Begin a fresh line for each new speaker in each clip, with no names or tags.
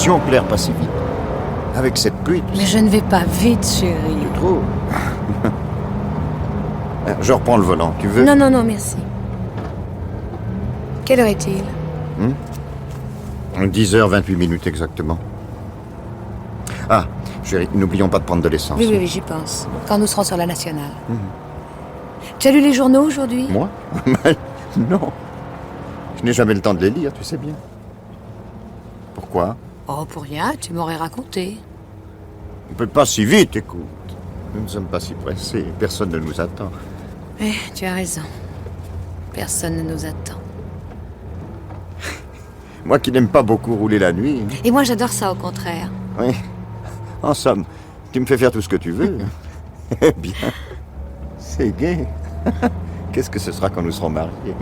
Attention, Claire, pas si vite. Avec cette pluie, tu
Mais
sais.
je ne vais pas vite, chérie.
Tu trouves? Je reprends le volant, tu veux?
Non, non, non, merci. Quelle heure est-il?
10h28 exactement. Ah, chérie, n'oublions pas de prendre de l'essence.
Oui, oui, oui, j'y pense. Quand nous serons sur la nationale. Tu as lu les journaux aujourd'hui?
Moi? Non. Je n'ai jamais le temps de les lire, tu sais bien. Pourquoi?
Oh, pour rien, tu m'aurais raconté.
On ne peut pas si vite, écoute. Nous ne sommes pas si pressés. Personne ne nous attend.
Eh, tu as raison. Personne ne nous attend.
Moi qui n'aime pas beaucoup rouler la nuit.
Et moi, j'adore ça, au contraire.
Oui. En somme, tu me fais faire tout ce que tu veux. Eh bien, c'est gai. Qu'est-ce que ce sera quand nous serons mariés?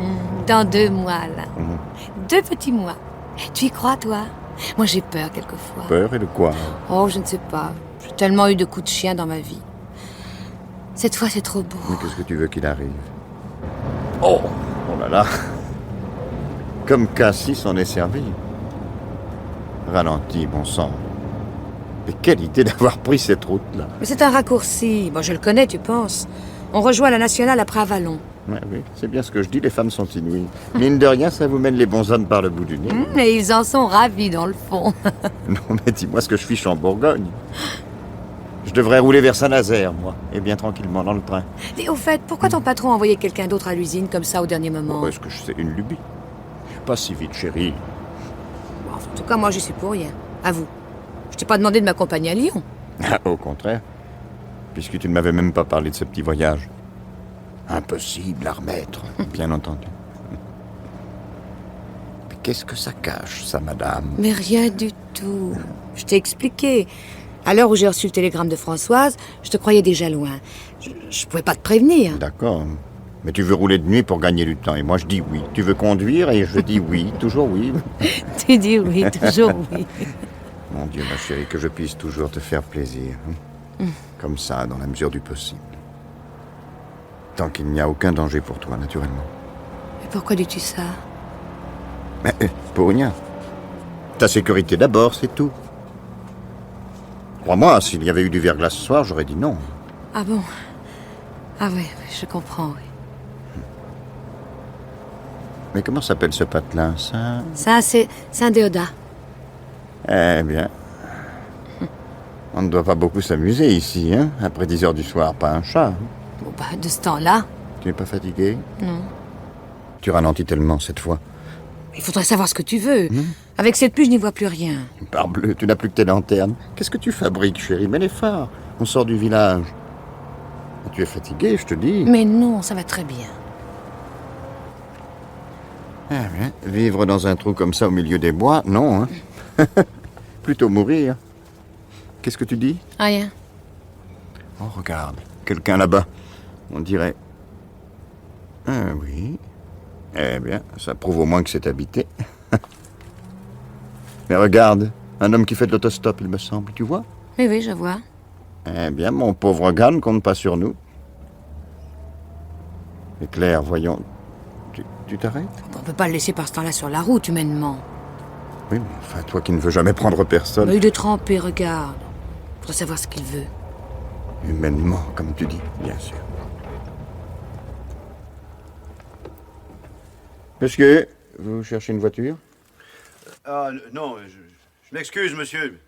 Dans 2 mois, là. 2 petits mois. Tu y crois, toi? Moi, j'ai peur, quelquefois.
Peur et de quoi?
Oh, je ne sais pas. J'ai tellement eu de coups de chien dans ma vie. Cette fois, c'est trop beau.
Mais qu'est-ce que tu veux qu'il arrive? Oh là là. Comme Cassis en est servi. Ralentis, bon sang. Mais quelle idée d'avoir pris cette route-là.
Mais c'est un raccourci. Bon, je le connais, tu penses. On rejoint la nationale après Avalon.
Ouais, oui, c'est bien ce que je dis, les femmes sont inouïes. Mine de rien, ça vous mène les bons hommes par le bout du nez.
Et ils en sont ravis, dans le fond.
Non, mais dis-moi ce que je fiche en Bourgogne. Je devrais rouler vers Saint-Nazaire, moi, et bien tranquillement dans le train.
Et au fait, pourquoi ton patron a envoyé quelqu'un d'autre à l'usine, comme ça, au dernier moment?
Oh, est-ce que c'est une lubie? Pas si vite, chérie.
Bon, en tout cas, moi, j'y suis pour rien. À vous. Je t'ai pas demandé de m'accompagner à Lyon.
Ah, au contraire. Puisque tu ne m'avais même pas parlé de ce petit voyage. Impossible à remettre, bien entendu. Mais qu'est-ce que ça cache, ça, madame?
Mais rien du tout. Je t'ai expliqué. À l'heure où j'ai reçu le télégramme de Françoise, je te croyais déjà loin. Je pouvais pas te prévenir.
D'accord. Mais tu veux rouler de nuit pour gagner du temps. Et moi, je dis oui. Tu veux conduire et je dis oui. Toujours oui.
Tu dis oui, toujours oui.
Mon Dieu, ma chérie, que je puisse toujours te faire plaisir. Comme ça, dans la mesure du possible. Tant qu'il n'y a aucun danger pour toi, naturellement.
Mais pourquoi dis-tu ça?
Mais pour rien. Ta sécurité d'abord, c'est tout. Crois-moi, s'il y avait eu du verglas ce soir, j'aurais dit non.
Ah bon? Ah oui, je comprends, oui.
Mais comment s'appelle ce patelin, ça?
Ça, c'est Saint-Déodat.
Eh bien... On ne doit pas beaucoup s'amuser ici, hein? Après 10 heures du soir, pas un chat.
Bon, bah, de ce temps-là,
Tu n'es pas fatigué?
non.
Tu ralentis tellement cette fois.
Il faudrait savoir ce que tu veux. Avec cette pluie, je n'y vois plus rien.
Parbleu, tu n'as plus que tes lanternes. Qu'est-ce que tu fabriques, chérie? Mets les phares. On sort du village. Tu es fatigué, je te dis.
Mais non, ça va très bien.
Eh bien, vivre dans un trou comme ça au milieu des bois, non, hein? Plutôt mourir. Qu'est-ce que tu dis?
Rien.
Oh, regarde, quelqu'un là-bas. On dirait... Ah oui. Eh bien, ça prouve au moins que c'est habité. Mais regarde, un homme qui fait de l'autostop, il me semble, tu vois?
Oui, oui, je vois.
Eh bien, mon pauvre gars ne compte pas sur nous. Et Claire, voyons... Tu t'arrêtes?
On peut pas le laisser par ce temps-là sur la route, humainement.
Oui, mais enfin, toi qui ne veux jamais prendre personne...
Mais il est trempé, regarde. Faut savoir ce qu'il veut.
Humainement, comme tu dis, bien sûr. Monsieur, vous cherchez une voiture?
Ah, non, je m'excuse, monsieur.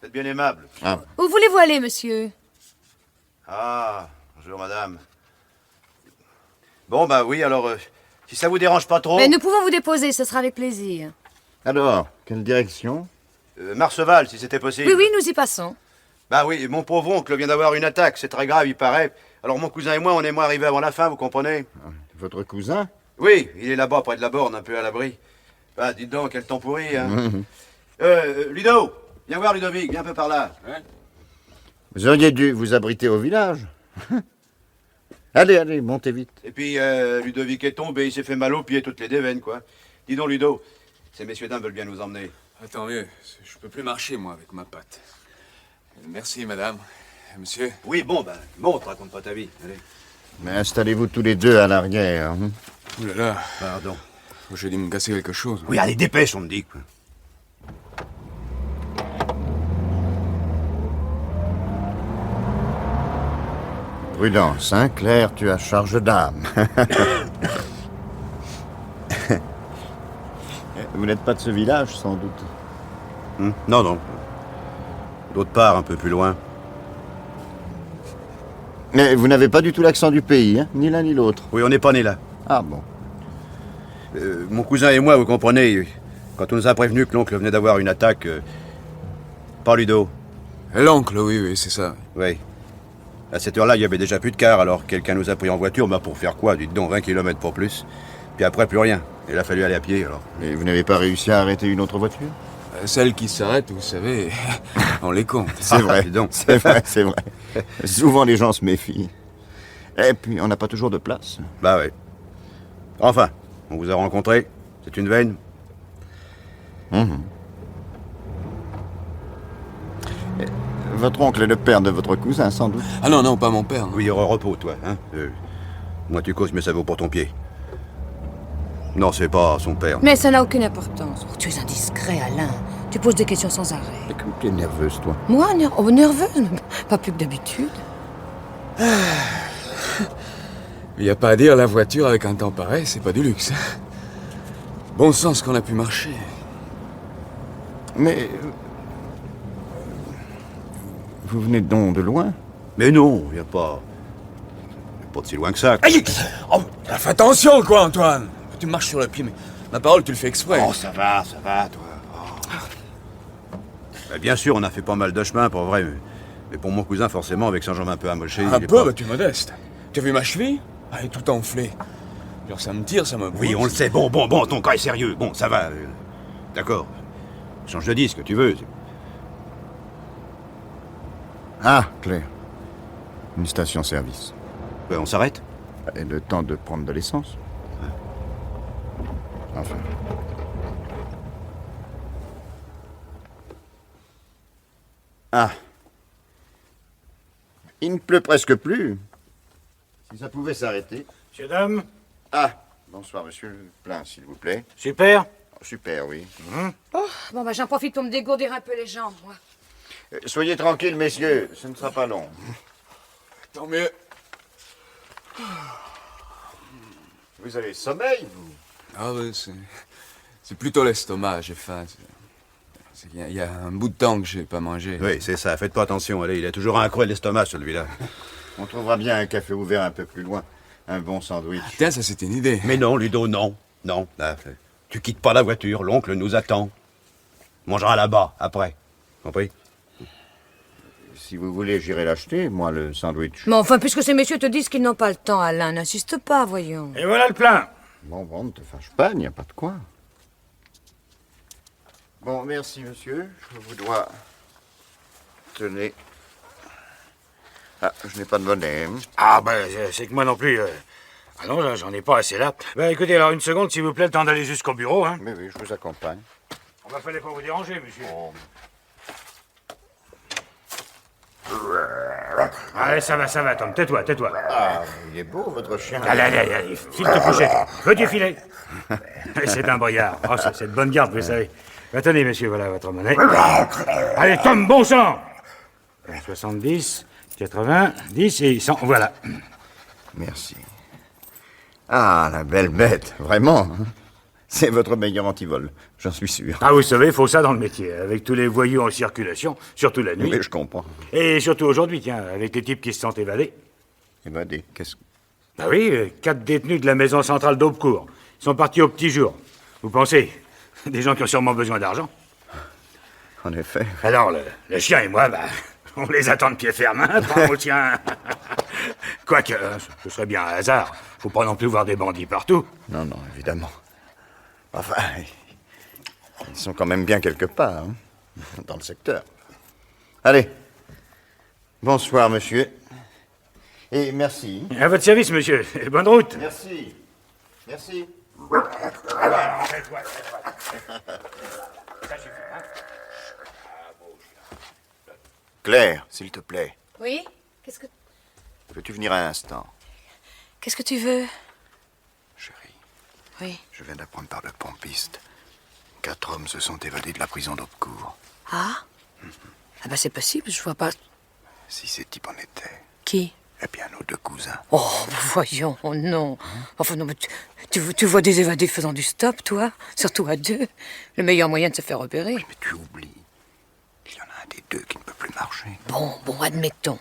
Vous êtes bien aimable.
Ah,
Où voulez-vous aller, monsieur?
Ah, bonjour, madame. Bon, bah oui, alors, si ça vous dérange pas trop...
Mais nous pouvons vous déposer, ce sera avec plaisir.
alors, quelle direction?
Marceval, si c'était possible.
Oui, oui, nous y passons.
Bah oui, mon pauvre oncle vient d'avoir une attaque, c'est très grave, il paraît. Alors mon cousin et moi, on aimerait arriver avant la fin, vous comprenez?
Votre cousin?
Oui, il est là-bas, près de la borne, un peu à l'abri. Bah, dites donc, quel temps pourri, hein. Ludo, viens voir Ludovic, viens un peu par là. Hein?
Vous auriez dû vous abriter au village. Allez, allez, montez vite.
Et puis, Ludovic est tombé, il s'est fait mal aux pieds, toutes les déveines, quoi. Dis donc, Ludo, ces messieurs-dames veulent bien nous emmener.
Tant mieux, je peux plus marcher, moi, avec ma patte. Merci, madame. Monsieur?
Oui, bon, ben, monte, raconte pas ta vie, allez.
Mais installez-vous tous les deux à l'arrière. Hein.
Ouh là là,
Pardon.
j'ai dû me casser quelque chose.
Oui, allez, dépêche, on me dit, quoi.
Prudence, hein, Claire, tu as charge d'âme. Vous n'êtes pas de ce village, sans doute.
Non, non. D'autre part, un peu plus loin.
Mais vous n'avez pas du tout l'accent du pays, hein, ni l'un ni l'autre.
Oui, on n'est pas né là.
Ah bon.
Mon cousin et moi, vous comprenez, quand on nous a prévenu que l'oncle venait d'avoir une attaque... Pas Ludo.
L'oncle, oui, oui, c'est ça.
Oui. À cette heure-là, il y avait déjà plus de car, alors quelqu'un nous a pris en voiture, bah pour faire quoi? Dites donc, 20 km pour plus. Puis après, plus rien. Il a fallu aller à pied, alors.
Et vous n'avez pas réussi à arrêter une autre voiture?
Celles qui s'arrêtent, vous savez, on les compte.
C'est vrai,
dis donc.
c'est vrai, c'est vrai. Souvent, les gens se méfient. Et puis, on n'a pas toujours de place.
Bah ouais. Enfin, on vous a rencontré. C'est une veine.
Votre oncle est le père de votre cousin, sans doute.
Ah non, non, pas mon père. Non.
Oui, repos, toi, hein. Moi, tu causes, mais ça vaut pour ton pied. Non, c'est pas son père.
Mais ça n'a aucune importance. Oh, tu es indiscret, Alain. Tu poses des questions sans arrêt.
Et comme tu es nerveuse, toi.
Moi, nerveuse? Mais pas plus que d'habitude.
Il n'y a pas à dire, la voiture avec un temps pareil, c'est pas du luxe. Bon sens qu'on a pu marcher.
Mais... Vous venez donc de loin?
Mais non, il n'y a pas... Pas de si loin que ça.
Aïe! Oh, fais attention, quoi, Antoine! Tu marches sur le pied, mais ma parole, tu le fais exprès.
Oh, ça va, toi. Oh. Bah, bien sûr, on a fait pas mal de chemin, pour vrai. Mais pour mon cousin, forcément, avec sa jambe un peu amochée...
Un
il est
peu,
pas-
bah, tu es modeste. Tu as vu ma cheville? Elle est tout enflée. Genre, ça me tire, ça me brûle.
Oui, on le sait. Bon, ton cas est sérieux. Bon, ça va. D'accord. Change de disque, tu veux.
Ah, Claire. Une station-service.
Ouais, on s'arrête?
Et le temps de prendre de l'essence. Enfin. Ah. Il ne pleut presque plus. Si ça pouvait s'arrêter.
Monsieur, dame,
Ah, bonsoir, monsieur. Plein, s'il vous plaît.
super.
Oh, super, oui.
Bon, bah, j'en profite pour me dégourdir un peu les jambes, moi.
Soyez tranquilles, messieurs. Ce ne sera pas long.
Tant mieux.
Vous avez sommeil, vous?
Ah ouais, c'est plutôt l'estomac, j'ai faim. Il y a un bout de temps que j'ai pas mangé.
Oui, c'est ça. Faites pas attention. Allez, il a toujours un creux de l'estomac, celui-là.
On trouvera bien un café ouvert un peu plus loin. Un bon sandwich.
Tiens, ça c'était une idée.
Mais non, Ludo, non. Non. Là, tu quittes pas la voiture. L'oncle nous attend. On mangera là-bas, après. Compris?
Si vous voulez, j'irai l'acheter, moi, le sandwich.
Mais enfin, puisque ces messieurs te disent qu'ils n'ont pas le temps, Alain, n'insiste pas, voyons.
Et voilà le plein.
Bon, ne te fâche pas, il n'y a pas de quoi. Bon, merci, monsieur. Je vous dois... Tenez. Ah, je n'ai pas de monnaie. Hein.
Ah, ben, c'est que moi non plus. Ah non, j'en ai pas assez là. Ben, écoutez, alors une seconde, s'il vous plaît, le temps d'aller jusqu'au bureau, hein.
Mais oui, je vous accompagne.
On va fallait pas vous déranger, monsieur. Allez, ça va, Tom. Tais-toi.
Ah, il est beau, votre chien.
Allez, file te coucher. Veux-tu filer? C'est un boyard. Oh, c'est de bonne garde, vous savez. Attendez, monsieur, voilà votre monnaie. Allez, Tom, bon sang! 70, 80, 10 et 100, voilà.
Merci. Ah, la belle bête, vraiment. Hein. C'est votre meilleur antivol, j'en suis sûr.
Ah, vous savez, faut ça dans le métier, avec tous les voyous en circulation, surtout la nuit.
Mais je comprends.
Et surtout aujourd'hui, tiens, avec les types qui se sont évadés.
Évadé, qu'est-ce que...
Bah oui, 4 détenus de la maison centrale d'Aubecourt. Ils sont partis au petit jour. Vous pensez? Des gens qui ont sûrement besoin d'argent.
En effet.
Alors, le chien et moi, bah, on les attend de pied ferme, hein, prends au chien. Quoique, ce serait bien un hasard. Faut pas non plus voir des bandits partout.
Non, évidemment. Enfin, ils sont quand même bien quelque part, hein, dans le secteur. Allez. Bonsoir, monsieur. Et merci.
À votre service, monsieur. Et bonne route.
Merci. Merci. Claire, s'il te plaît,
Oui?
peux-tu venir un instant?
Qu'est-ce que tu veux?
Chérie,
Oui.
je viens d'apprendre par le pompiste. 4 hommes se sont évadés de la prison d'Aubecourt.
Ah? Ah bah c'est possible, je vois pas...
Si ces types en étaient,
Qui?
Eh bien, nos deux cousins.
Oh, voyons, oh non. Enfin, non, mais tu vois des évadés faisant du stop, toi? Surtout à deux. Le meilleur moyen de se faire repérer.
Mais tu oublies. Il y en a un des deux qui ne peut plus marcher.
Bon, admettons.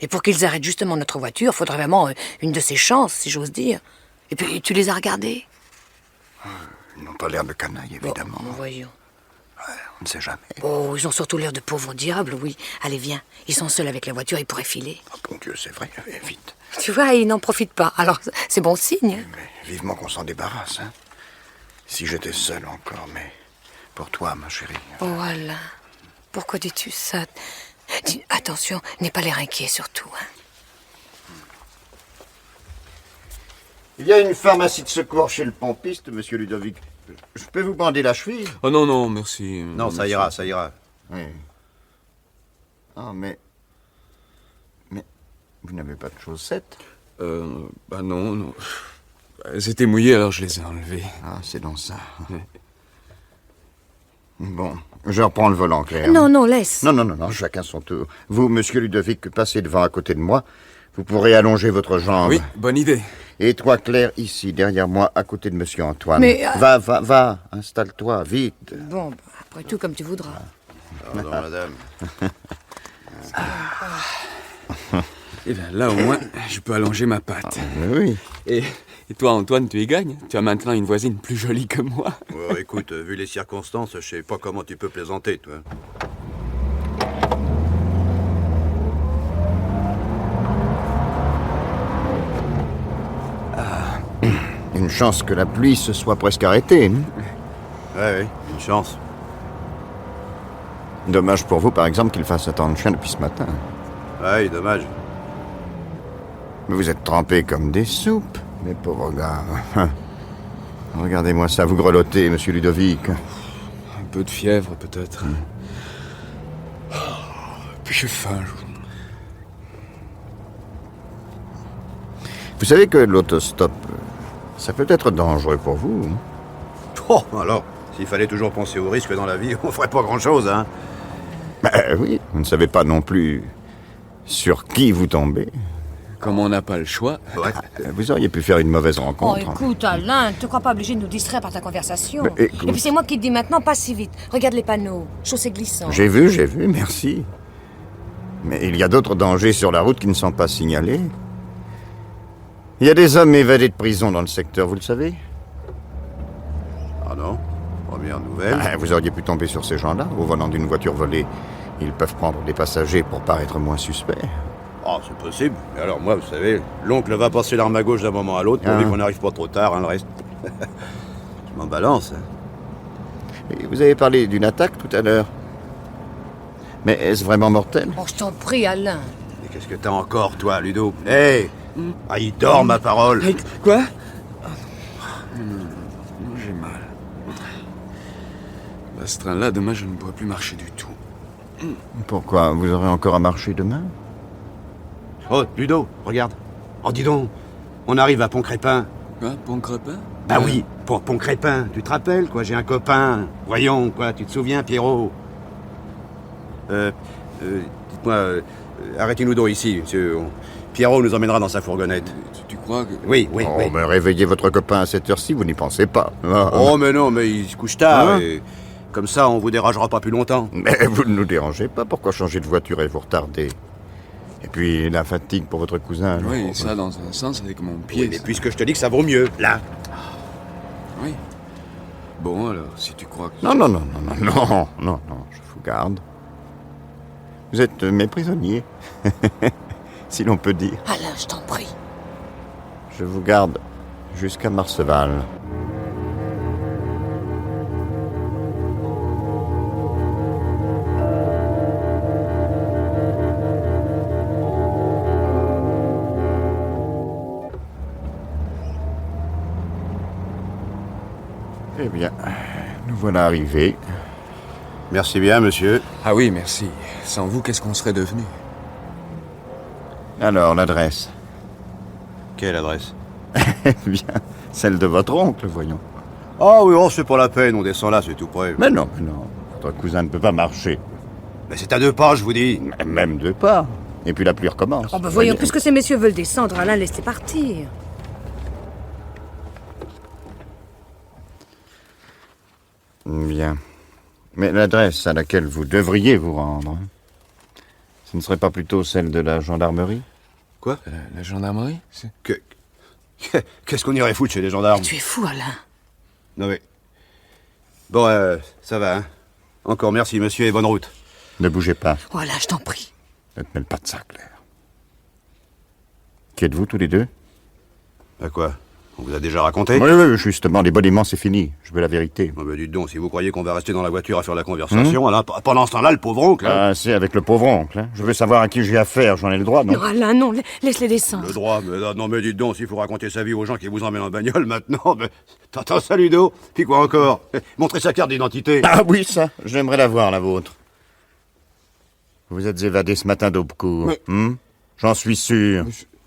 Et pour qu'ils arrêtent justement notre voiture, faudrait vraiment une de ces chances, si j'ose dire. Et puis, tu les as regardés?
Ils n'ont pas l'air de canailles, évidemment.
Bon, voyons.
Ouais, on ne sait jamais.
Oh, ils ont surtout l'air de pauvres diables, oui. Allez, viens. Ils sont seuls avec la voiture, ils pourraient filer.
Oh, bon Dieu, c'est vrai. Vite.
Tu vois, ils n'en profitent pas. Alors, c'est bon signe.
Mais vivement qu'on s'en débarrasse, hein. Si j'étais seul encore, mais pour toi, ma chérie.
Oh, Alain. Pourquoi dis-tu ça? Attention, n'aie pas l'air inquiet, surtout. Hein.
Il y a une pharmacie de secours chez le pompiste, monsieur Ludovic. Je peux vous bander la cheville?
Oh non, non, merci.
Non, ça ira, ça ira.
Oui. Ah, mais vous n'avez pas de chaussettes?
Bah non, non. Elles étaient mouillées, alors je les ai enlevées.
Ah, c'est dans ça.
Ouais.
Bon, je reprends le volant, Claire.
Non, laisse.
Non, chacun son tour. Vous, monsieur Ludovic, passez devant à côté de moi. Vous pourrez allonger votre jambe.
Oui, bonne idée.
Et toi, Claire, ici, derrière moi, à côté de monsieur Antoine.
Mais,
Va, installe-toi, vite.
Bon, après tout, comme tu voudras.
Pardon, madame.
Et bien là, au moins, je peux allonger ma patte.
Oui.
Et toi, Antoine, tu y gagnes? Tu as maintenant une voisine plus jolie que moi.
Oh, écoute, vu les circonstances, je sais pas comment tu peux plaisanter, toi.
Une chance que la pluie se soit presque arrêtée. Hein.
Ouais, une chance.
Dommage pour vous, par exemple, qu'il fasse attendre le chien depuis ce matin.
Ouais, dommage.
Mais vous êtes trempés comme des soupes, mes pauvres gars. Regardez-moi ça, vous grelottez, monsieur Ludovic.
Un peu de fièvre, peut-être. Puis j'ai faim.
Vous savez que l'autostop, ça peut être dangereux pour vous. Hein.
Oh, alors, s'il fallait toujours penser au risque dans la vie, on ferait pas grand-chose, hein.
Oui, vous ne savez pas non plus sur qui vous tombez.
Comme on n'a pas le choix.
Ouais.
Vous auriez pu faire une mauvaise
Oh,
rencontre.
écoute, Alain, te crois pas obligé de nous distraire par ta conversation.
Mais écoute.
Et puis c'est moi qui te dis maintenant, pas si vite. Regarde les panneaux, chaussée glissante.
J'ai vu, merci. Mais il y a d'autres dangers sur la route qui ne sont pas signalés. Il y a des hommes évadés de prison dans le secteur, vous le savez?
Ah non, première nouvelle.
Vous auriez pu tomber sur ces gens-là, au volant d'une voiture volée. Ils peuvent prendre des passagers pour paraître moins suspects.
Oh, c'est possible. Mais alors moi, vous savez, l'oncle va passer l'arme à gauche d'un moment à l'autre, pourvu qu'on n'arrive pas trop tard, hein, le reste. Je m'en balance. Hein.
Et vous avez parlé d'une attaque tout à l'heure. Mais est-ce vraiment mortel?
Oh, je t'en prie, Alain.
Mais qu'est-ce que t'as encore, toi, Ludo? Hé Ah, il dort, ma parole.
Quoi? Non, j'ai mal. Bah, ce train-là, demain, je ne pourrai plus marcher du tout.
Pourquoi? Vous aurez encore à marcher demain?
Oh, Ludo, regarde. Oh, dis donc, on arrive à Pont-Crépin.
Quoi, Pont-Crépin?
Ah oui, Pont-Crépin, tu te rappelles, quoi, j'ai un copain. Voyons, quoi, tu te souviens, Pierrot? Dites-moi, arrêtez-nous donc ici, monsieur. Pierrot nous emmènera dans sa fourgonnette.
Tu crois que...
Oui.
Mais réveillez votre copain à cette heure-ci, vous n'y pensez pas.
Oh, mais non, mais il se couche tard,
Hein?
et comme ça, on vous dérangera pas plus longtemps.
Mais vous ne nous dérangez pas, pourquoi changer de voiture et vous retarder? Et puis la fatigue pour votre cousin. alors.
Oui, ça, dans un sens, avec mon pied.
Oui, mais
ça-
puisque je te dis que ça vaut mieux, là.
Oui. Bon, alors, si tu crois que...
Non, je vous garde. Vous êtes mes prisonniers, si l'on peut dire.
Alain, je t'en prie.
Je vous garde jusqu'à Marseval. Eh bien, nous voilà arrivés.
Merci bien, monsieur.
Ah oui, merci. Sans vous, qu'est-ce qu'on serait devenu?
Alors, l'adresse?
Quelle adresse?
Eh bien, celle de votre oncle, voyons.
Ah oui, oh, c'est pas la peine, on descend là, c'est tout près.
Mais non, votre cousin ne peut pas marcher.
Mais c'est à 2 pas, je vous dis.
Même 2 pas. Et puis la pluie recommence.
Oh, bah voyons, puisque ces messieurs veulent descendre, Alain, laissez partir.
Bien. Mais l'adresse à laquelle vous devriez vous rendre, hein, ce ne serait pas plutôt celle de la gendarmerie?
Quoi?
La gendarmerie
Qu'est-ce qu'on irait foutre chez les gendarmes?
Tu es fou, Alain.
Non mais... Bon, ça va, hein. Encore merci, monsieur, et bonne route.
Ne bougez pas.
Oh, Alain, je t'en prie.
Ne te mêle pas de ça, Claire. Qui êtes-vous, tous les deux?
Bah quoi? On vous a déjà raconté?
Oui, justement, les boniments, c'est fini. Je veux la vérité.
Oh, bah dites donc, si vous croyez qu'on va rester dans la voiture à faire la conversation, alors, pendant ce temps-là, le pauvre oncle... hein.
Ah, c'est avec le pauvre oncle. Hein. Je veux savoir à qui j'ai affaire, j'en ai le droit, non?
Non, Alain, non, laisse-les descendre.
Le droit, mais non, mais dites donc, s'il faut raconter sa vie aux gens qui vous emmènent en bagnole maintenant, mais... T'entends ça, Ludo? Puis quoi encore? Montrez sa carte d'identité.
Ah oui, ça, j'aimerais la voir, la vôtre. Vous êtes évadé ce matin d'Aubecourt.
Mais-
J'en suis sûr.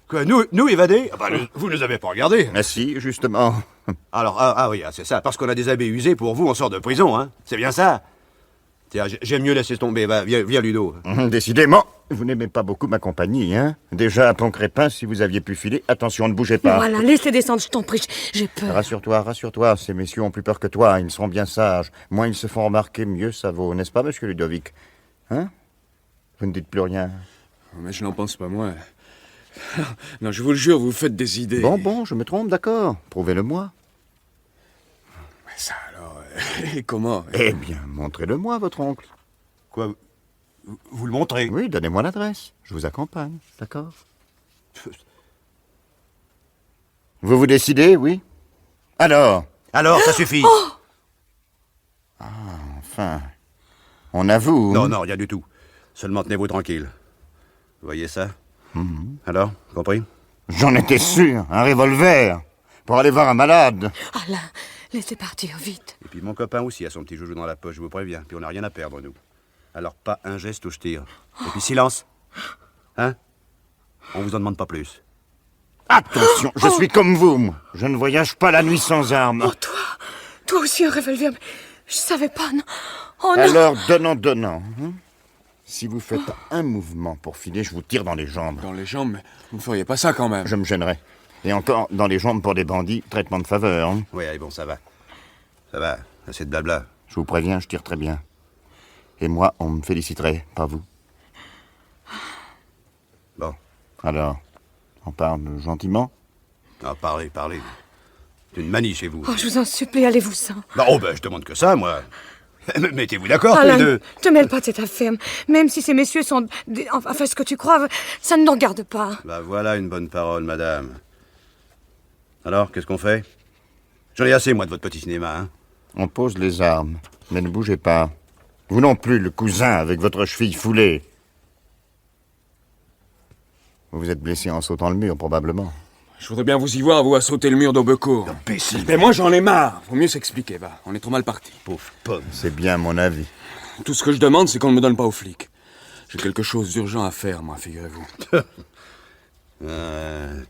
Quoi, nous évadés? Ah bah, vous nous avez pas regardés.
Ah si, justement.
Alors, ah oui, c'est ça, parce qu'on a des habits usés pour vous, on sort de prison, hein? C'est bien ça? Tiens, j'aime mieux laisser tomber, va, viens, Ludo.
Décidément, vous n'aimez pas beaucoup ma compagnie, hein? Déjà, à Pont-Crépin, si vous aviez pu filer, attention, ne bougez pas.
Non, Alain, laisse-les descendre, je t'en prie, j'ai peur.
Rassure-toi, ces messieurs ont plus peur que toi, ils seront bien sages. Moins ils se font remarquer, mieux ça vaut, n'est-ce pas, monsieur Ludovic? Hein? Vous ne dites plus rien.
Mais je n'en pense pas, moi. Non, je vous le jure, vous faites des idées.
Bon, je me trompe, d'accord. Prouvez-le-moi.
Mais ça alors... et comment?
Eh bien, montrez-le-moi, votre oncle.
Quoi, vous le montrez?
Oui, donnez-moi l'adresse. Je vous accompagne, d'accord? Vous vous décidez, oui? Alors,
Ça suffit.
enfin, on avoue.
Non, rien du tout. Seulement tenez-vous tranquille. Vous voyez ça? Alors, compris?
J'en étais sûr, un revolver. Pour aller voir un malade.
Alain, laissez partir, vite.
Et puis mon copain aussi a son petit joujou dans la poche, je vous préviens. Puis on n'a rien à perdre, nous. Alors pas un geste où je tire. Et puis silence. Hein? On vous en demande pas plus.
Attention, je suis comme vous, moi. Je ne voyage pas la nuit sans armes.
Oh, toi aussi un revolver, mais je savais pas, non. Oh non.
Alors, donnant. Hein? Si vous faites un mouvement pour filer, je vous tire dans les jambes.
Dans les jambes, mais vous ne feriez pas ça quand même.
Je me gênerai. Et encore, dans les jambes pour des bandits, traitement de faveur. Hein?
Oui, allez, bon, ça va. Ça va, assez de blabla.
Je vous préviens, je tire très bien. Et moi, on me féliciterait, pas vous.
Bon.
Alors, on parle gentiment?
Ah, parlez. C'est une manie chez vous.
Oh, je vous en supplie, allez-vous-en.
Je demande que ça, moi. Mettez-vous d'accord, tous les
Alain,
deux.
te mêle pas de cette affaire. Même si ces messieurs sont... Enfin, ce que tu crois, ça ne nous regarde pas.
Bah voilà une bonne parole, madame. Alors, qu'est-ce qu'on fait? J'en ai assez, moi, de votre petit cinéma, hein.
On pose les armes, mais ne bougez pas. Vous non plus, le cousin, avec votre cheville foulée. Vous vous êtes blessé en sautant le mur, probablement.
Je voudrais bien vous y voir, vous, à sauter le mur d'Aubecourt. Mais moi, j'en ai marre. Faut mieux s'expliquer, va. On est trop mal partis.
Pauvre pomme.
C'est bien mon avis.
Tout ce que je demande, c'est qu'on ne me donne pas aux flics. J'ai quelque chose d'urgent à faire, moi, figurez-vous.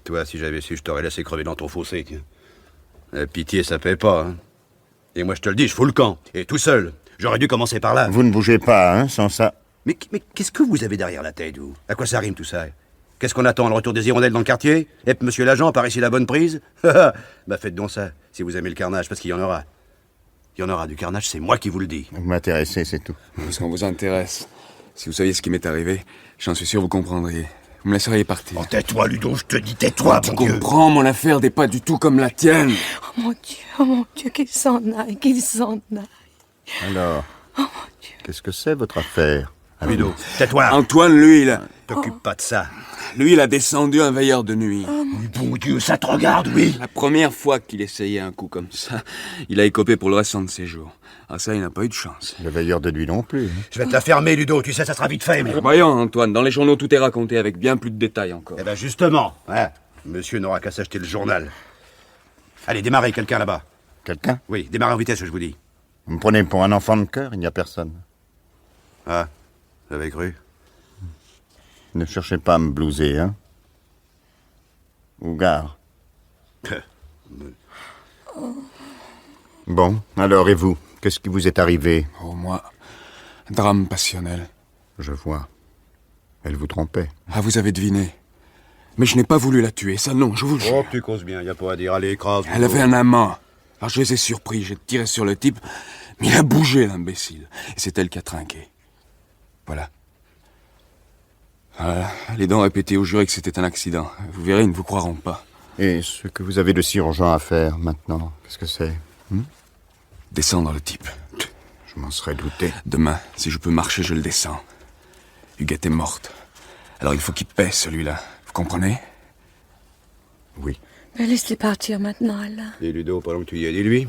Toi, si j'avais su, je t'aurais laissé crever dans ton fossé, tiens. La pitié, ça paie pas, hein. Et moi, je te le dis, je fous le camp. Et tout seul. J'aurais dû commencer par là.
Vous ne bougez pas, hein, sans ça.
Mais qu'est-ce que vous avez derrière la tête, vous? À quoi ça rime, tout ça? Qu'est-ce qu'on attend, le retour des hirondelles dans le quartier? Et monsieur l'agent, par ici la bonne prise? Bah faites donc ça, si vous aimez le carnage, parce qu'il y en aura. Il y en aura du carnage, c'est moi qui vous le dis.
Vous m'intéressez, c'est tout.
Parce qu'on vous intéresse. Si vous saviez ce qui m'est arrivé, j'en suis sûr vous comprendriez. Vous me laisseriez partir.
Oh, tais-toi, Ludo, je te dis, tais-toi,
Tu comprends, mon affaire n'est pas du tout comme la tienne.
Oh mon Dieu, qu'il s'en aille.
Alors, qu'est-ce que c'est, votre affaire?
Ludo, tais-toi.
Antoine, lui,
T'occupe pas de ça.
il a descendu un veilleur de nuit.
Bon Dieu, ça te regarde, oui.
La première fois qu'il essayait un coup comme ça, il a écopé pour le restant de ses jours. Ah ça, il n'a pas eu de chance.
Le veilleur de nuit non plus.
Je vais te la fermer, Ludo, tu sais, ça sera vite fait, mais...
Voyons, Antoine, dans les journaux, tout est raconté avec bien plus de détails encore.
Eh ben justement, monsieur n'aura qu'à s'acheter le journal. Allez, démarrez, quelqu'un là-bas.
Quelqu'un?
Oui, démarrez en vitesse, je vous dis.
Vous me prenez pour un enfant de cœur, il n'y a personne.
Ah, j'avais cru.
Ne cherchez pas à me blouser, hein? Ou gare. Bon, alors, et vous? Qu'est-ce qui vous est arrivé?
Oh, moi, drame passionnel.
Je vois. Elle vous trompait.
Ah, vous avez deviné. Mais je n'ai pas voulu la tuer, ça non, je vous le jure.
Oh, tu causes bien, y a pas à dire. Allez, écrase.
Elle avait un amant. Alors je les ai surpris, j'ai tiré sur le type, mais il a bougé, l'imbécile. Et c'est elle qui a trinqué. Voilà. Voilà. Les dents répétées au juré que c'était un accident. Vous verrez, ils ne vous croiront pas.
Et ce que vous avez de si urgent à faire maintenant, qu'est-ce que c'est?
Descendre le type.
Je m'en serais douté.
Demain, si je peux marcher, je le descends. Huguette est morte. Alors il faut qu'il paie, celui-là. Vous comprenez?
Oui.
Mais laisse-les partir maintenant, Alain.
Et Ludo, pendant que tu y es, dis-lui.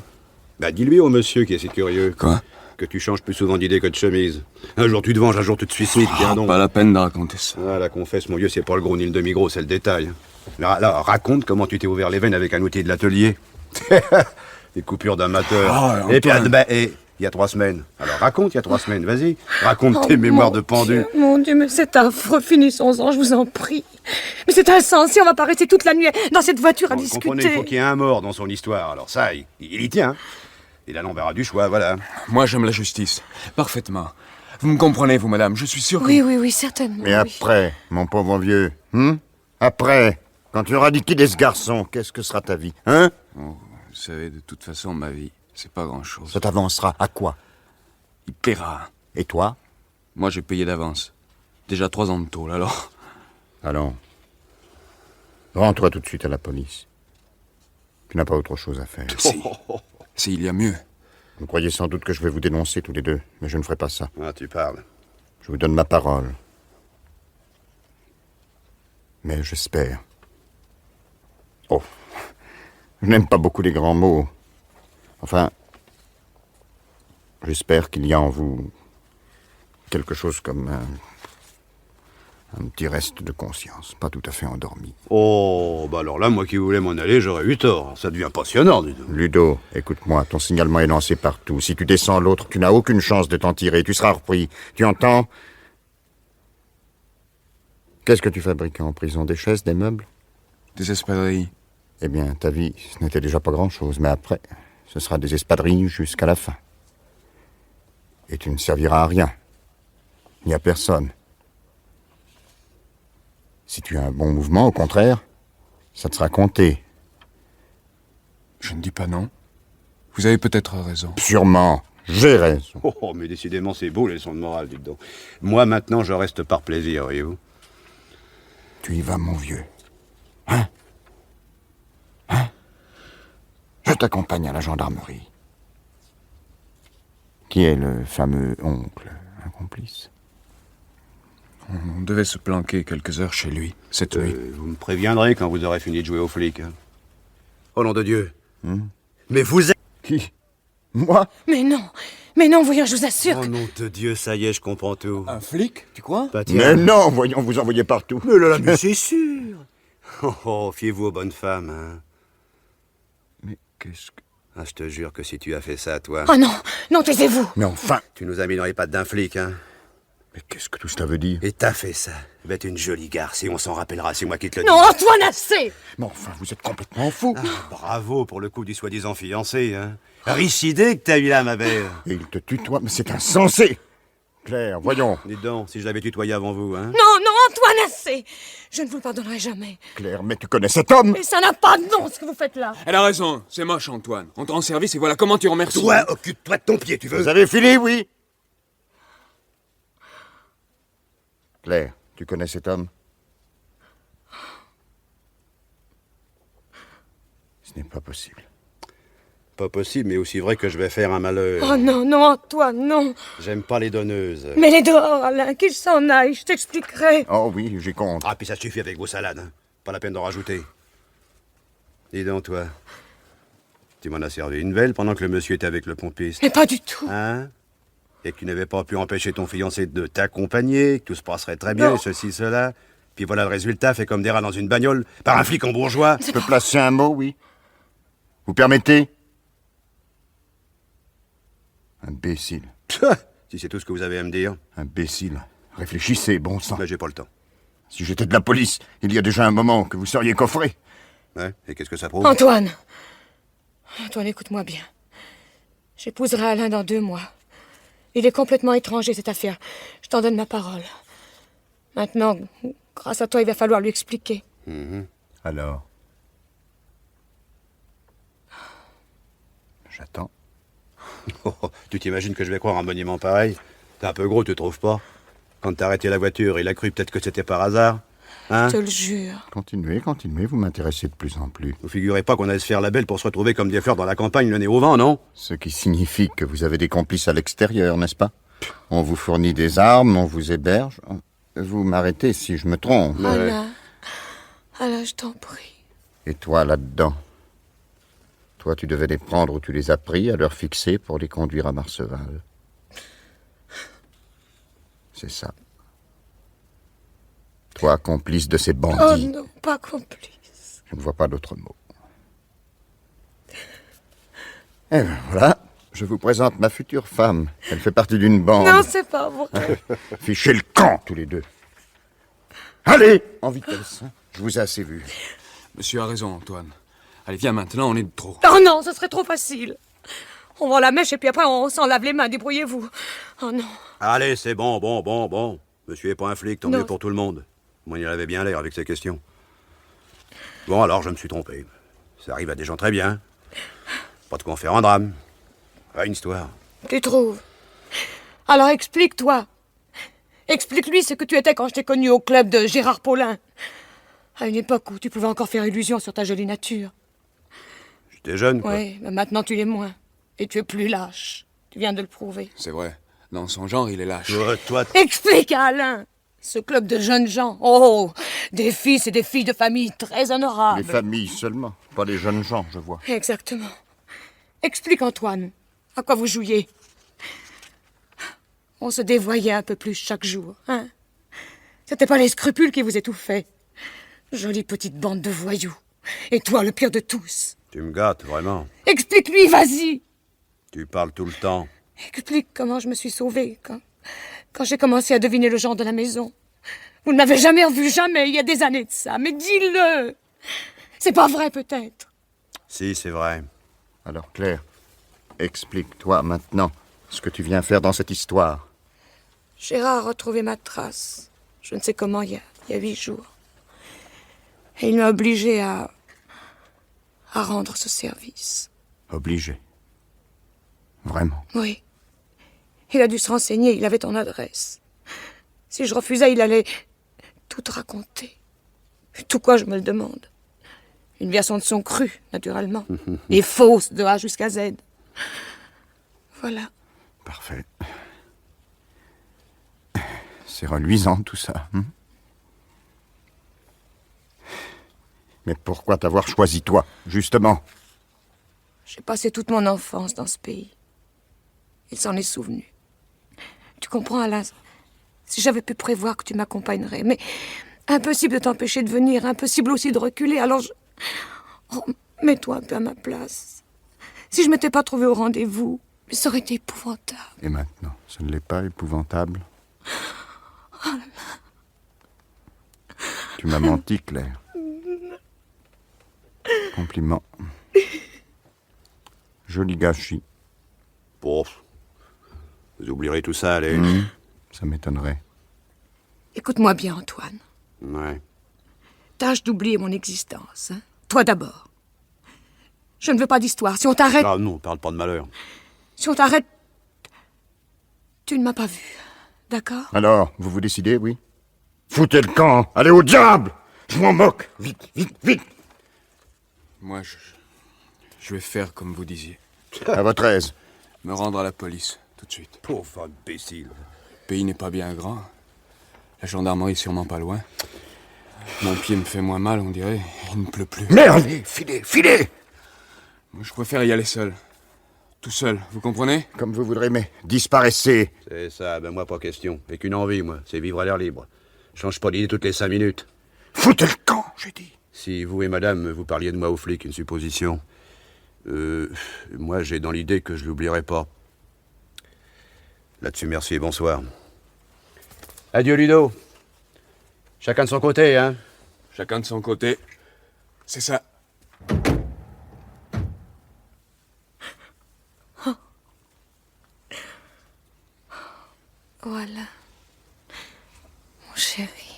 Bah, dis-lui au monsieur qui est si curieux.
Quoi?
Que tu changes plus souvent d'idée que de chemise. Un jour tu te venges, un jour tu te suicides, tiens donc.
Pas la peine de raconter ça.
Ah, la confesse, mon vieux, c'est pas le gros ni le demi-gros, c'est le détail. Là, raconte comment tu t'es ouvert les veines avec un outil de l'atelier. Des coupures d'amateur.
Ah,
et puis,
Antoine.
il y a 3 semaines. Alors raconte, il y a 3 semaines, vas-y. Raconte tes mémoires de pendu.
Mon Dieu, mais c'est affreux. Finissons-en, je vous en prie. Mais c'est insensé, on va pas rester toute la nuit dans cette voiture à
Bon,
discuter.
comprenez, il faut qu'il y ait un mort dans son histoire. Alors ça, il y tient. Et là, on verra du choix, voilà.
Moi, j'aime la justice. Parfaitement. Vous me comprenez, vous, madame, je suis sûr que...
Oui, certainement.
Mais
oui.
après, mon pauvre vieux, après, quand tu auras liquidé ce garçon, qu'est-ce que sera ta vie, hein?
Oh, vous savez, de toute façon, ma vie, c'est pas grand-chose.
Ça t'avancera à quoi?
Il paiera.
Et toi?
Moi, j'ai payé d'avance. Déjà 3 ans de tôle, alors...
Allons. Rends-toi tout de suite à la police. Tu n'as pas autre chose à faire.
Si, il y a mieux.
Vous croyez sans doute que je vais vous dénoncer tous les deux, mais je ne ferai pas ça.
Ah, tu parles.
Je vous donne ma parole. Mais j'espère. Oh, je n'aime pas beaucoup les grands mots. Enfin, j'espère qu'il y a en vous quelque chose comme un petit reste de conscience, pas tout à fait endormi.
Oh, bah alors là, moi qui voulais m'en aller, j'aurais eu tort. Ça devient passionnant, dis donc.
Ludo, écoute-moi, ton signalement est lancé partout. Si tu descends l'autre, tu n'as aucune chance de t'en tirer. Tu seras repris. Tu entends? Qu'est-ce que tu fabriquais en prison? Des chaises, des meubles?
Des espadrilles.
Eh bien, ta vie, ce n'était déjà pas grand-chose, mais après, ce sera des espadrilles jusqu'à la fin. Et tu ne serviras à rien, ni à personne. Si tu as un bon mouvement, au contraire, ça te sera compté.
Je ne dis pas non. Vous avez peut-être raison.
Sûrement, j'ai raison.
Oh, mais décidément, c'est beau, les leçons de morale, dites donc. Moi, maintenant, je reste par plaisir, voyez-vous.
Tu y vas, mon vieux. Hein? Je t'accompagne à la gendarmerie. Qui est le fameux oncle, un complice?
On devait se planquer quelques heures chez lui, cette nuit.
Vous me préviendrez quand vous aurez fini de jouer aux flics. Hein. Oh nom de Dieu. Mais vous êtes...
Qui? Moi?
Mais non, voyons, je vous assure.
Oh nom de Dieu, ça y est, je comprends tout.
Un flic, tu crois?
Bah,
Mais non, voyons, vous envoyez partout.
Mais là, mais c'est sûr. Oh, fiez-vous aux bonnes femmes, hein.
Mais qu'est-ce que...
Ah, je te jure que si tu as fait ça, toi...
Oh non, taisez-vous.
Mais enfin...
Tu nous as mis dans les pattes d'un flic, hein.
Mais qu'est-ce que tout cela veut dire?
Et t'as fait ça. Va être une jolie garce et on s'en rappellera, c'est moi qui te le dis.
Non, Antoine, assez.
Mais enfin, vous êtes complètement fou.
Ah, bravo pour le coup du soi-disant fiancé, hein. Riche idée que t'as eu là, ma belle.
Et il te tutoie, mais c'est insensé. Claire, voyons.
Dites donc, si je l'avais tutoyé avant vous, hein.
Non, Antoine, assez. Je ne vous le pardonnerai jamais.
Claire, mais tu connais cet homme?
Mais ça n'a pas de nom, ce que vous faites là.
Elle a raison, c'est moche, Antoine. On te rend service et voilà comment tu remercies.
Toi, occupe-toi de ton pied, tu veux.
Vous avez fini, oui? Claire, tu connais cet homme? Ce n'est pas possible.
Pas possible, mais aussi vrai que je vais faire un malheur.
Oh non, Antoine, non.
J'aime pas les donneuses.
Mais les dehors, Alain, qu'il s'en aille, je t'expliquerai.
Oh oui, j'y compte.
Ah, puis ça suffit avec vos salades, hein. Pas la peine d'en rajouter. Dis donc, toi. Tu m'en as servi une belle pendant que le monsieur était avec le pompiste.
Mais pas du tout.
Hein? Et que tu n'avais pas pu empêcher ton fiancé de t'accompagner, que tout se passerait très bien,
Non.
et ceci, cela. Puis voilà le résultat, fait comme des rats dans une bagnole, par un flic en bourgeois.
Je peux placer un mot, oui? Vous permettez? Imbécile.
Si c'est tout ce que vous avez à me dire,
Imbécile. Réfléchissez, bon sang.
ben j'ai pas le temps.
Si j'étais de la police, il y a déjà un moment que vous seriez coffré.
Ouais? Et qu'est-ce que ça prouve?
Antoine, écoute-moi bien. J'épouserai Alain dans 2 mois. Il est complètement étranger, cette affaire. Je t'en donne ma parole. Maintenant, grâce à toi, il va falloir lui expliquer.
Alors? J'attends.
Oh, tu t'imagines que je vais croire un monument pareil? T'es un peu gros, tu trouves pas? Quand t'as arrêté la voiture, il a cru peut-être que c'était par hasard. Hein?
Je te le jure.
Continuez, vous m'intéressez de plus en plus.
Vous figurez pas qu'on allait se faire la belle pour se retrouver comme des fleurs dans la campagne, le nez au vent, non?
Ce qui signifie que vous avez des complices à l'extérieur, n'est-ce pas? On vous fournit des armes, on vous héberge. Vous m'arrêtez si je me trompe.
Alain, je t'en prie.
Et toi, là-dedans? Toi, tu devais les prendre où tu les as pris, à l'heure fixée, pour les conduire à Marseval. C'est ça. Toi, complice de ces
Oh
bandits.
non, pas complice.
Je ne vois pas d'autre mot. Eh bien, voilà. Je vous présente ma future femme. Elle fait partie d'une bande.
Non, c'est pas vrai.
Fichez le camp, tous les deux. Allez, en vitesse. Je vous ai assez vu.
Monsieur a raison, Antoine. Allez, viens maintenant, on est de trop.
Oh non, ce serait trop facile. On vend la mèche et puis après on s'en lave les mains, débrouillez-vous. Oh non.
Allez, c'est bon. Monsieur est pas un flic, tant
Non.
mieux pour tout le monde. Moi, il avait bien l'air avec ces questions. Bon, alors, je me suis trompé. Ça arrive à des gens très bien. Pas de quoi en faire un drame. Pas une histoire.
Tu trouves? Alors explique-toi. Explique-lui ce que tu étais quand je t'ai connu au club de Gérard Paulin. À une époque où tu pouvais encore faire illusion sur ta jolie nature.
J'étais jeune, quoi.
Oui, mais maintenant tu l'es moins. Et tu es plus lâche. Tu viens de le prouver.
C'est vrai. Dans son genre, il est lâche.
Toi,
Explique à Alain. Ce club de jeunes gens. Oh, des fils et des filles de famille très honorables.
Les familles seulement, pas les jeunes gens, je vois.
Exactement. Explique, Antoine, à quoi vous jouiez. On se dévoyait un peu plus chaque jour, hein? C'était pas les scrupules qui vous étouffaient. Jolie petite bande de voyous. Et toi, le pire de tous.
tu me gâtes, vraiment.
Explique-lui, vas-y.
Tu parles tout le temps.
Explique comment je me suis sauvée quand j'ai commencé à deviner le genre de la maison. Vous ne m'avez jamais revu, jamais, il y a des années de ça. Mais dis-le. C'est pas vrai, peut-être.
Si, c'est vrai.
Alors, Claire, explique-toi maintenant ce que tu viens faire dans cette histoire.
Gérard a retrouvé ma trace. Je ne sais comment, il y a 8 jours. Et il m'a obligé à rendre ce service.
Obligé. Vraiment.
Oui. Il a dû se renseigner, il avait ton adresse. Si je refusais, il allait tout raconter. Tout quoi, je me le demande. Une version de son cru, naturellement. Et fausse, de A jusqu'à Z. Voilà.
Parfait. C'est reluisant, tout ça. Mais pourquoi t'avoir choisi toi, justement?
J'ai passé toute mon enfance dans ce pays. Il s'en est souvenu. Tu comprends, Alain? Si j'avais pu prévoir que tu m'accompagnerais, mais impossible de t'empêcher de venir, impossible aussi de reculer, alors Oh, mets-toi un peu à ma place. Si je m'étais pas trouvée au rendez-vous, ça aurait été épouvantable.
Et maintenant, ça ne l'est pas épouvantable? Tu m'as menti, Claire. Compliment. Joli gâchis.
Bon, vous oublierez tout ça, allez.
Ça m'étonnerait.
Écoute-moi bien, Antoine.
Ouais.
Tâche d'oublier mon existence. Hein? Toi d'abord. Je ne veux pas d'histoire. Si on t'arrête...
Ah non, parle pas de malheur.
Si on t'arrête... Tu ne m'as pas vu. D'accord?
Alors, vous vous décidez, oui? Foutez le camp! Allez au diable! Je m'en moque! Vite, vite, vite!
Moi, je vais faire comme vous disiez.
À votre aise.
Me rendre à la police, tout de suite.
Pauvre imbécile.
Le pays n'est pas bien grand. La gendarmerie est sûrement pas loin. Mon pied me fait moins mal, on dirait. Il ne pleut plus.
Merde! Filez, filez!
Moi, je préfère y aller seul. Tout seul, vous comprenez?
Comme vous voudrez, mais disparaissez!
C'est ça, ben moi pas question. J'ai qu'une envie, moi, c'est vivre à l'air libre. Change pas d'idée toutes les 5 minutes.
Foutez le camp, j'ai dit!
Si vous et madame, vous parliez de moi aux flics, une supposition. Moi, j'ai dans l'idée que je l'oublierai pas. Là-dessus, merci et bonsoir. Adieu, Ludo. Chacun de son côté, hein.
Chacun de son côté. C'est ça.
Voilà. Mon chéri.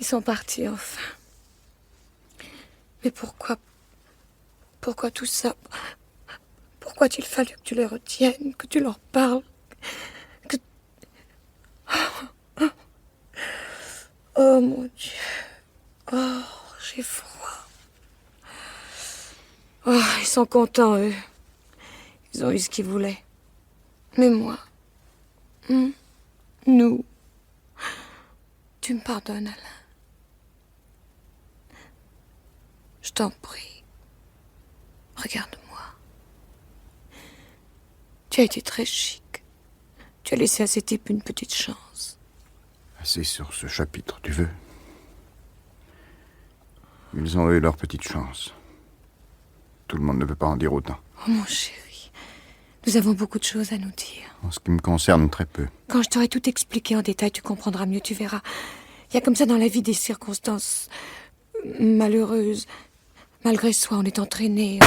sont partis, enfin. Mais pourquoi tout ça? Pourquoi a-t-il fallu que tu les retiennes, que tu leur parles, que... Oh, mon Dieu. Oh, j'ai froid. Oh, ils sont contents, eux. Ils ont eu ce qu'ils voulaient. Mais moi... Nous... Tu me pardonnes, Alain? Je t'en prie. Regarde-moi. Tu as été très chic. Tu as laissé à ces types une petite chance.
Assez sur ce chapitre, tu veux? Ils ont eu leur petite chance. Tout le monde ne peut pas en dire autant.
Oh, mon chéri, nous avons beaucoup de choses à nous dire.
En ce qui me concerne, très peu.
Quand je t'aurai tout expliqué en détail, tu comprendras mieux, tu verras. Il y a comme ça dans la vie des circonstances malheureuses. Malgré soi, on est entraîné.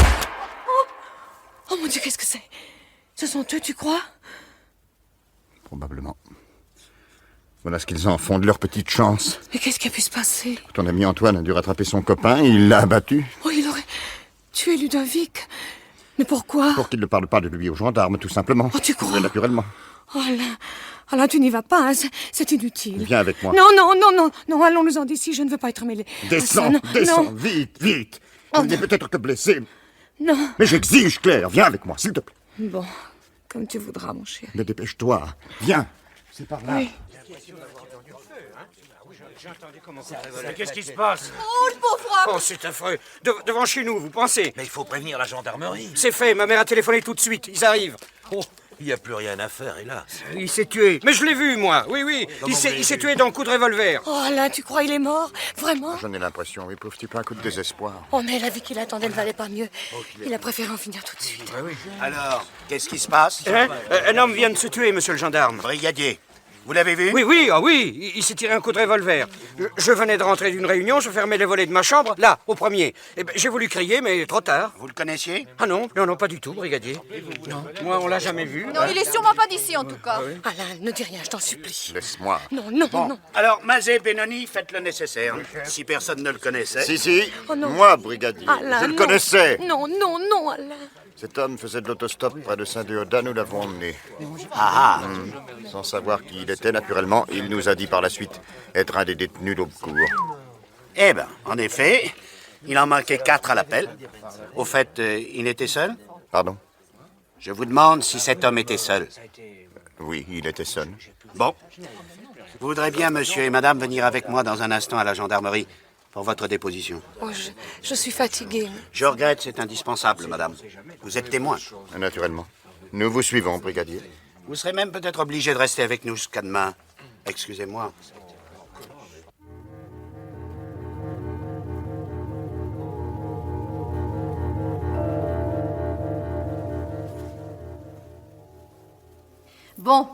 Oh mon Dieu, qu'est-ce que c'est? Ce sont eux, tu crois?
Probablement. Voilà ce qu'ils en font de leur petite chance.
Mais qu'est-ce qui a pu se passer?
Ton ami Antoine a dû rattraper son copain, il l'a abattu.
Oh, il aurait tué Ludovic. Mais pourquoi?
Pour qu'il ne parle pas de lui aux gendarmes, tout simplement.
Oh, tu crois?
Oui, naturellement.
Oh, Alain, tu n'y vas pas, hein, c'est inutile.
Viens avec moi.
Non, allons-nous-en d'ici, je ne veux pas être mêlée.
Descends,
Non,
descends,
non.
vite.
Oh,
Tu venais peut-être te blesser.
Non.
Mais j'exige, Claire, viens avec moi, s'il te plaît.
Bon, comme tu voudras, mon chéri.
Mais dépêche-toi, viens. C'est par là.
Oui.
Qu'est-ce qui se passe?
Oh, c'est affreux. Devant chez nous, vous pensez?
Mais il faut prévenir la gendarmerie.
C'est fait, ma mère a téléphoné tout de suite. Ils arrivent.
Oh, il n'y a plus rien à faire, hélas.
Il s'est tué. Mais je l'ai vu, moi. Oui.
Comment vous l'avez
Il s'est
vu?
tué d'un coup de revolver.
Oh, Alain, tu crois il est mort? Vraiment?
J'en ai l'impression, oui, pauvre type, un coup de désespoir.
Oh, mais la vie qu'il attendait ne valait pas mieux. Il a préféré en finir tout de suite.
Alors, qu'est-ce qui se passe?
Hein? Un homme vient de se tuer, monsieur le gendarme.
Brigadier, vous l'avez vu?
Oui. Il s'est tiré un coup de revolver. Je venais de rentrer d'une réunion, je fermais les volets de ma chambre, là, au premier. Eh ben, j'ai voulu crier, mais trop tard.
Vous le connaissiez?
Ah non, pas du tout, brigadier. Non, moi, on l'a jamais vu.
Non, il est sûrement pas d'ici en tout cas.
Alain, ne dis rien, je t'en supplie.
Laisse-moi.
Non.
Alors, Mazet, Benoni, faites le nécessaire. Si personne ne le connaissait.
Si,
Oh non.
moi, brigadier.
Alain,
je le
non.
connaissais.
Non, Alain.
Cet homme faisait de l'autostop près de Saint-Déodat, nous l'avons emmené. Sans savoir qui il était, naturellement, il nous a dit par la suite être un des détenus d'Aubecourt.
Eh ben, en effet, il en manquait 4 à l'appel. Au fait, il était seul?
Pardon?
Je vous demande si cet homme était seul.
Oui, il était seul.
Bon. Vous voudrez bien, monsieur et madame, venir avec moi dans un instant à la gendarmerie pour votre déposition.
Oh, je suis fatiguée.
Je regrette, c'est indispensable, madame. Vous êtes témoin.
Naturellement. Nous vous suivons, brigadier.
Vous serez même peut-être obligé de rester avec nous jusqu'à demain. Excusez-moi.
Bon,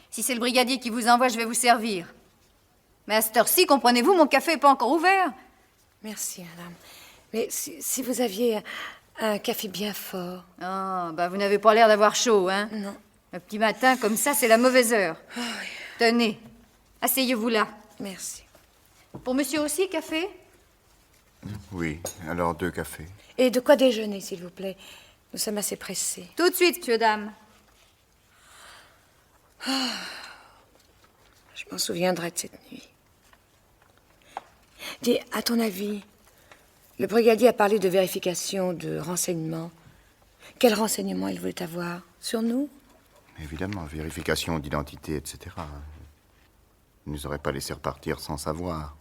si c'est le brigadier qui vous envoie, je vais vous servir. Mais à cette heure-ci, comprenez-vous, mon café n'est pas encore ouvert.
Merci, madame. Mais si vous aviez un café bien fort.
Ah, bah vous n'avez pas l'air d'avoir chaud, hein?
Non.
Le petit matin, comme ça, c'est la mauvaise heure. Tenez, asseyez-vous là.
Merci.
Pour monsieur aussi, café?
Oui, alors 2 cafés.
Et de quoi déjeuner, s'il vous plaît? Nous sommes assez pressés.
Tout de suite, monsieur, dame.
Je m'en souviendrai de cette nuit. Dis, à ton avis, le brigadier a parlé de vérification, de renseignements. Quels renseignements il voulait avoir? Sur nous?
Évidemment, vérification d'identité, etc. Il nous aurait pas laissé repartir sans savoir.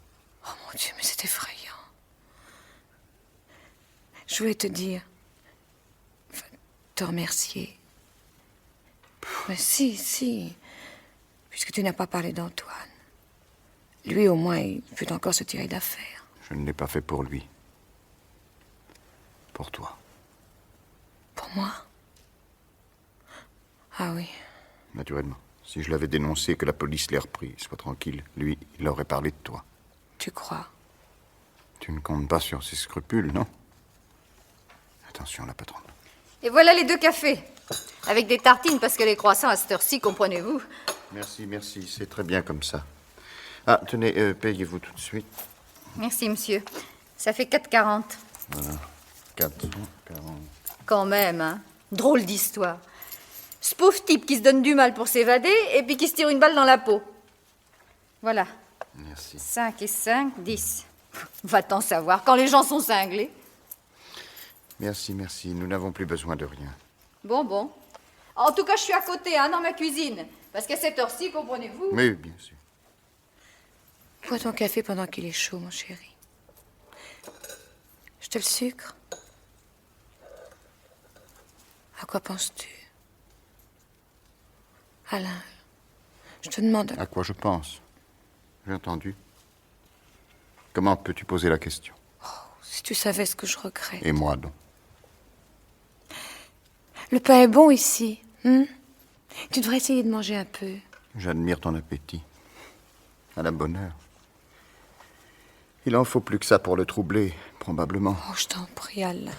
Oh mon Dieu, mais c'est effrayant. Je voulais te dire... Enfin, te remercier. Mais si. Puisque tu n'as pas parlé d'Antoine. Lui, au moins, il peut encore se tirer d'affaire.
Je ne l'ai pas fait pour lui. Pour toi.
Pour moi? Ah oui.
Naturellement. Si je l'avais dénoncé, que la police l'ait repris, sois tranquille. Lui, il aurait parlé de toi.
Tu crois?
Tu ne comptes pas sur ses scrupules, non? Attention, la patronne.
Et voilà les 2 cafés. Avec des tartines, parce que les croissants, à cette heure-ci, comprenez-vous.
Merci, c'est très bien comme ça. Ah, tenez, payez-vous tout de suite.
Merci, monsieur. Ça fait 4,40.
440.
Quand même, hein. Drôle d'histoire. Ce pauvre type qui se donne du mal pour s'évader et puis qui se tire une balle dans la peau. Voilà.
Merci.
5 et 5, 10. Va-t'en savoir quand les gens sont cinglés.
Merci, merci. Nous n'avons plus besoin de rien.
Bon. En tout cas, je suis à côté, hein, dans ma cuisine. Parce qu'à cette heure-ci, comprenez-vous...
Oui, bien sûr.
Bois ton café pendant qu'il est chaud, mon chéri. Je te le sucre. À quoi penses-tu? Alain, je te demande...
À quoi je pense? J'ai entendu. Comment peux-tu poser la question?
Si tu savais ce que je regrette.
Et moi, donc?
Le pain est bon ici. Tu devrais essayer de manger un peu.
J'admire ton appétit. À la bonne heure. Il en faut plus que ça pour le troubler, probablement.
Oh, je t'en prie, Alain.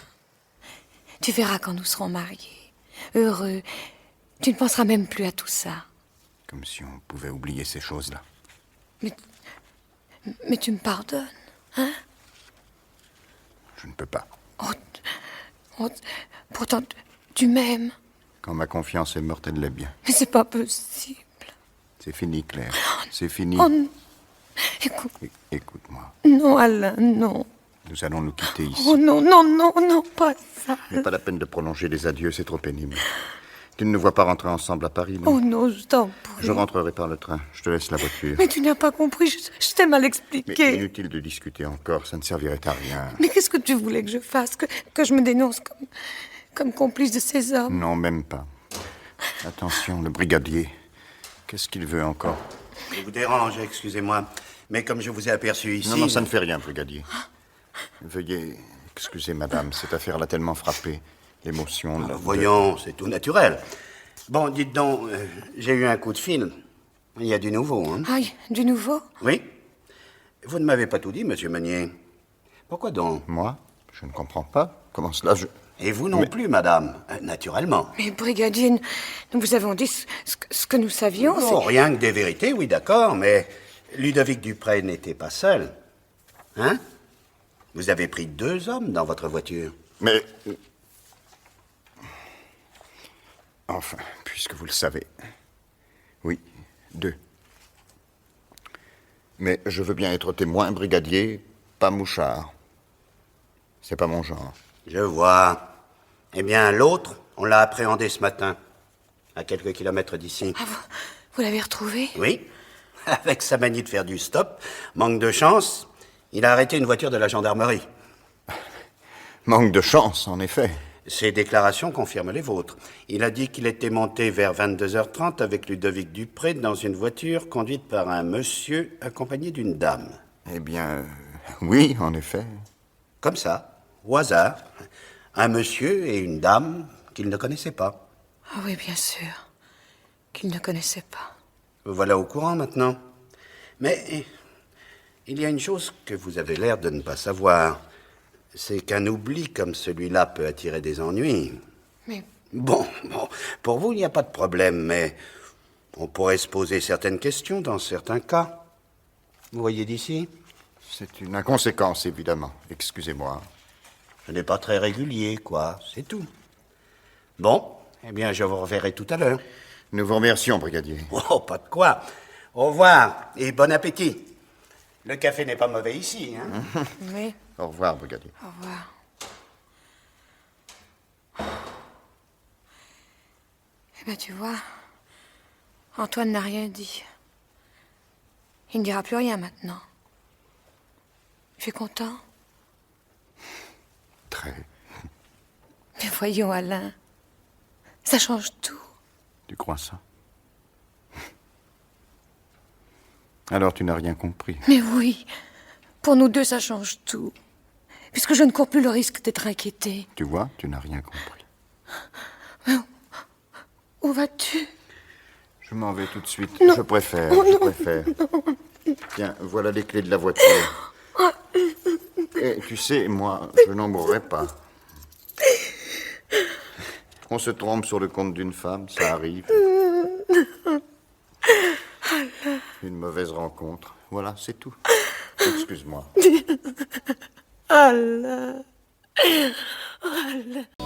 Tu verras quand nous serons mariés. Heureux. Tu ne penseras même plus à tout ça.
Comme si on pouvait oublier ces choses-là.
Mais tu me pardonnes, hein?
Je ne peux pas.
Pourtant, tu m'aimes.
Quand ma confiance est morte, elle l'est bien.
Mais c'est pas possible.
C'est fini, Claire. C'est fini.
Oh non. Écoute.
Écoute-moi.
Non, Alain, non.
Nous allons nous quitter ici.
Oh non, pas ça.
Il n'est pas la peine de prolonger les adieux, c'est trop pénible. Tu ne nous vois pas rentrer ensemble à Paris, non?
Oh non, je t'en prie.
Je rentrerai par le train. Je te laisse la voiture.
Mais tu n'as pas compris, je t'ai mal
Mais
expliqué.
inutile de discuter encore, ça ne servirait à rien.
Mais qu'est-ce que tu voulais que je fasse? Que je me dénonce comme complice de ces hommes?
Non, même pas. Attention, le brigadier. Qu'est-ce qu'il veut encore?
Je vous dérange, excusez-moi. Mais comme je vous ai aperçu ici...
Non, ça ne fait rien, brigadier. Veuillez excuser, madame. Cette affaire l'a tellement frappé. L'émotion...
Voyons, c'est tout naturel. Bon, dites donc, j'ai eu un coup de fil. Il y a du nouveau, hein?
Ah, du nouveau?
Oui. Vous ne m'avez pas tout dit, monsieur Meunier. Pourquoi donc?
Moi? Je ne comprends pas. Comment cela,
Et vous non plus, madame, naturellement.
Mais brigadier, nous vous avons dit ce que nous savions.
Non, rien que des vérités, oui, d'accord, mais Ludovic Dupré n'était pas seul. Hein? Vous avez pris 2 hommes dans votre voiture.
Mais... Enfin, puisque vous le savez. Oui, 2. Mais je veux bien être témoin, brigadier, pas mouchard. C'est pas mon genre.
Je vois. Eh bien, l'autre, on l'a appréhendé ce matin, à quelques kilomètres d'ici.
Ah, vous l'avez retrouvé?
Oui. Avec sa manie de faire du stop, manque de chance, il a arrêté une voiture de la gendarmerie.
Manque de chance, en effet.
Ses déclarations confirment les vôtres. Il a dit qu'il était monté vers 22h30 avec Ludovic Dupré dans une voiture conduite par un monsieur accompagné d'une dame.
Eh bien, oui, en effet.
Comme ça, au hasard. Un monsieur et une dame qu'il ne connaissait pas.
Ah oui, bien sûr. Qu'il ne connaissait pas.
Vous voilà au courant maintenant. Mais il y a une chose que vous avez l'air de ne pas savoir. C'est qu'un oubli comme celui-là peut attirer des ennuis.
Mais...
Bon, pour vous, il n'y a pas de problème, mais on pourrait se poser certaines questions dans certains cas. Vous voyez d'ici?
C'est une inconséquence, évidemment. Excusez-moi.
Ce n'est pas très régulier, quoi, c'est tout. Bon, eh bien, je vous reverrai tout à l'heure.
Nous vous remercions, brigadier.
Oh, pas de quoi. Au revoir et bon appétit. Le café n'est pas mauvais ici, hein?
Oui.
Au revoir, brigadier.
Au revoir. Eh bien, tu vois, Antoine n'a rien dit. Il ne dira plus rien maintenant. Tu es content?
Très.
Mais voyons, Alain, ça change tout.
Tu crois ça? Alors tu n'as rien compris.
Mais oui, pour nous deux, ça change tout. Puisque je ne cours plus le risque d'être inquiétée.
Tu vois, tu n'as rien compris.
Mais où vas-tu?
Je m'en vais tout de suite.
Non.
Je préfère,
Oh,
je
non,
préfère. Tiens, voilà les clés de la voiture. Et tu sais, moi, je n'en mourrai pas. On se trompe sur le compte d'une femme, ça arrive.
Alain.
Une mauvaise rencontre. Voilà, c'est tout. Excuse-moi.
Allah. Allah.